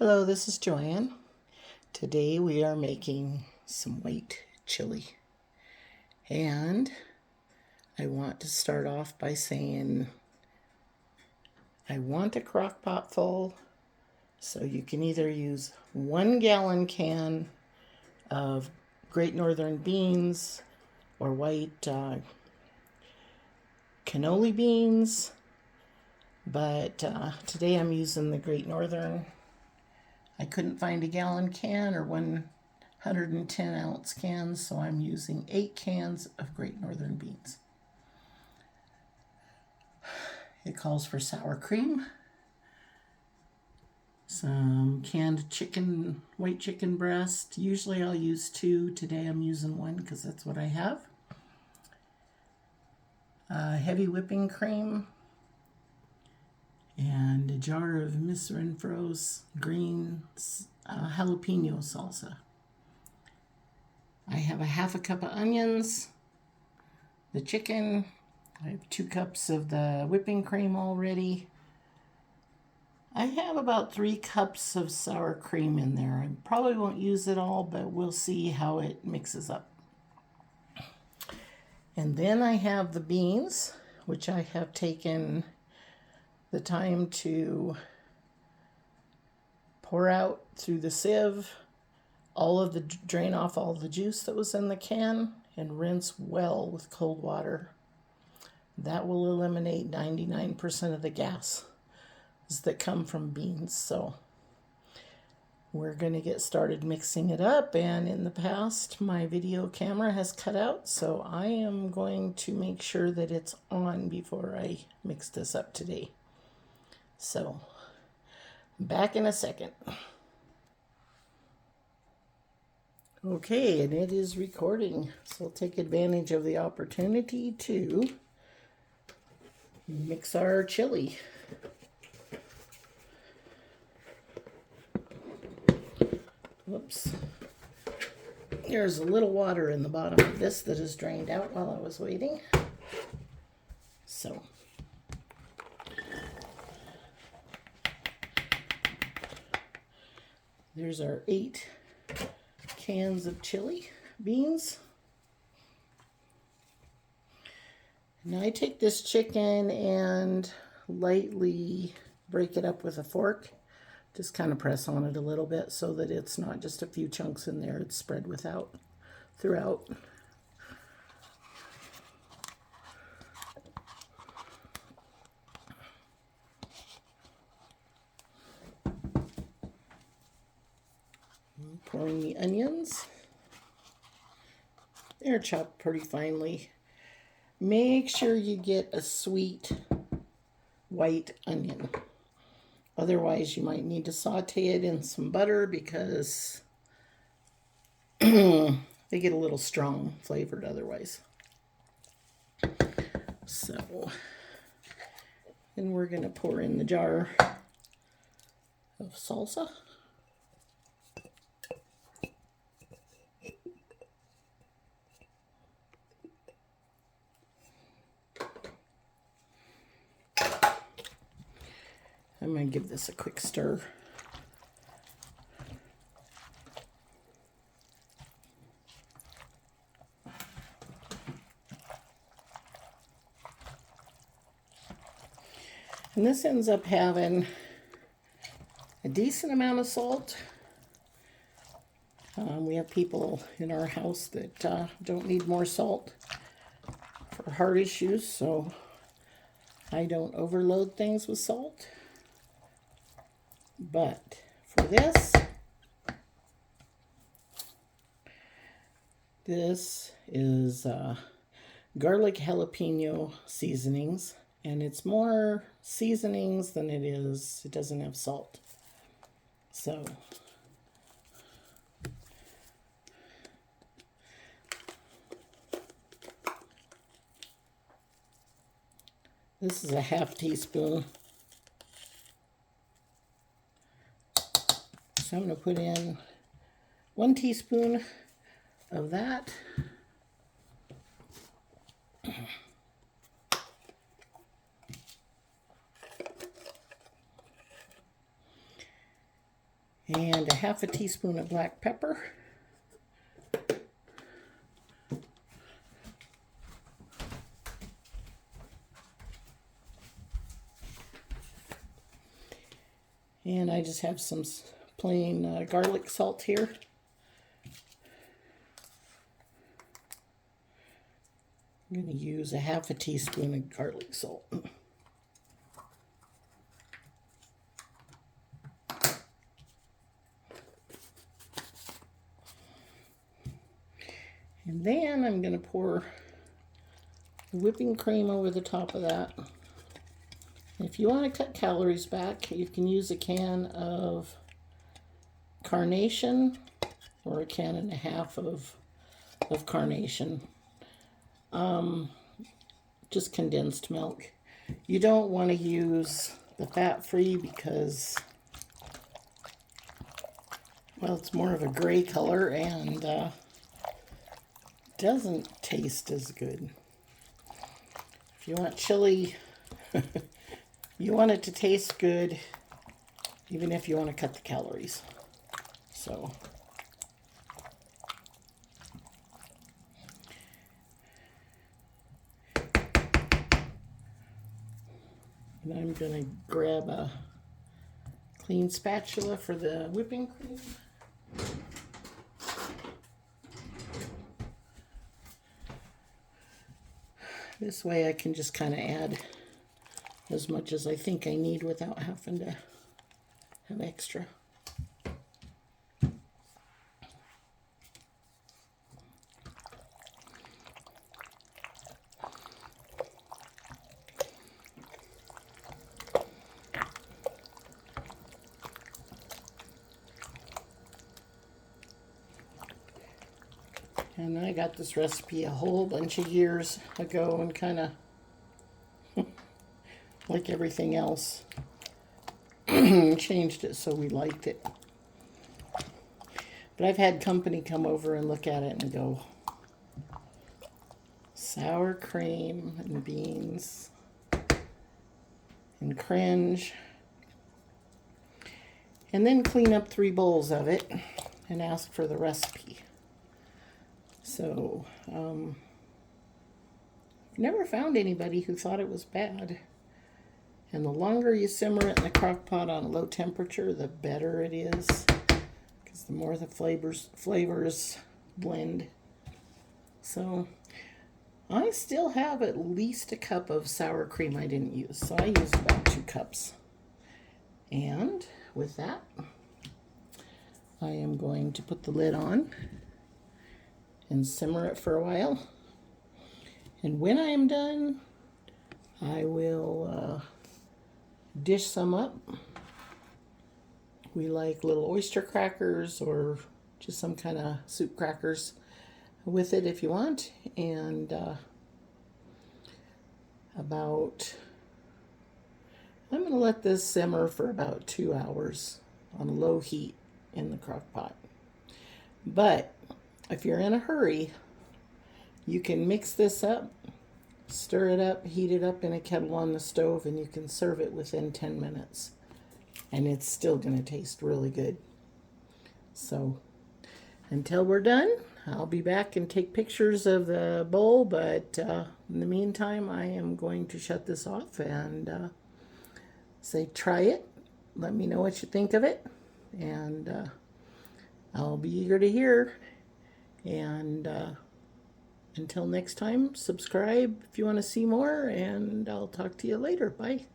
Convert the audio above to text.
Hello, this is Joanne. Today we are making some white chili. And I want to start off by saying I want a crock pot full, so you can either use 1 gallon can of Great Northern beans or white cannoli beans, but today I'm using the Great Northern. I couldn't find a gallon can or 110 ounce cans, so I'm using 8 cans of Great Northern beans. It calls for sour cream, some canned chicken, white chicken breast. Usually I'll use 2. Today I'm using 1 because that's what I have. Heavy whipping cream, and a jar of Miss Renfros green jalipino salsa. I have a half a cup of onions, the chicken. I have 2 cups of the whipping cream already. I have about 3 cups of sour cream in there. I probably won't use it all, but we'll see how it mixes up. And then I have the beans, which I have taken the time to pour out through the sieve drain off all the juice that was in the can and rinse well with cold water. That will eliminate 99% of the gases that come from beans. So we're going to get started mixing it up, and in the past my video camera has cut out, so I am going to make sure that it's on before I mix this up today. So, back in a second. Okay, and it is recording, so I'll take advantage of the opportunity to mix our chili. Whoops. There's a little water in the bottom of this that is drained out while I was waiting. So, there's our 8 cans of chili beans. Now I take this chicken and lightly break it up with a fork. Just kind of press on it a little bit so that it's not just a few chunks in there, it's spread throughout. Pouring the onions. They're chopped pretty finely. Make sure you get a sweet white onion. Otherwise, you might need to saute it in some butter because they get a little strong flavored otherwise. So, then we're going to pour in the jar of salsa. I'm going to give this a quick stir. And this ends up having a decent amount of salt. We have people in our house that don't need more salt for heart issues, so I don't overload things with salt. But for this is garlic jalapeno seasonings, and it's more seasonings than it doesn't have salt. So this is a half teaspoon. So I'm going to put in 1 teaspoon of that. and a half a teaspoon of black pepper. And I just have some plain garlic salt here. I'm going to use a half a teaspoon of garlic salt. And then I'm going to pour whipping cream over the top of that. If you want to cut calories back, you can use a can of carnation or a can and a half of carnation. Just condensed milk. You don't want to use the fat-free because, well, it's more of a gray color and doesn't taste as good. If you want chili, you want it to taste good, even if you want to cut the calories. So, and I'm going to grab a clean spatula for the whipping cream. This way I can just kind of add as much as I think I need without having to have extra. And I got this recipe a whole bunch of years ago and kind of, like everything else, changed it so we liked it. But I've had company come over and look at it and go, sour cream and beans, and cringe. And then clean up 3 bowls of it and ask for the recipe. So, never found anybody who thought it was bad. And the longer you simmer it in the crock pot on a low temperature, the better it is. Because the more the flavors blend. So, I still have at least a cup of sour cream I didn't use. So I used about 2 cups. And with that, I am going to put the lid on and simmer it for a while. And when I am done, I will dish some up. We like little oyster crackers or just some kind of soup crackers with it if you want. And I'm going to let this simmer for about 2 hours on low heat in the crock pot. But if you're in a hurry, you can mix this up, stir it up, heat it up in a kettle on the stove, and you can serve it within 10 minutes. And it's still going to taste really good. So, until we're done, I'll be back and take pictures of the bowl, but in the meantime, I am going to shut this off and say try it. Let me know what you think of it, and I'll be eager to hear. And until next time, subscribe if you want to see more, and I'll talk to you later. Bye.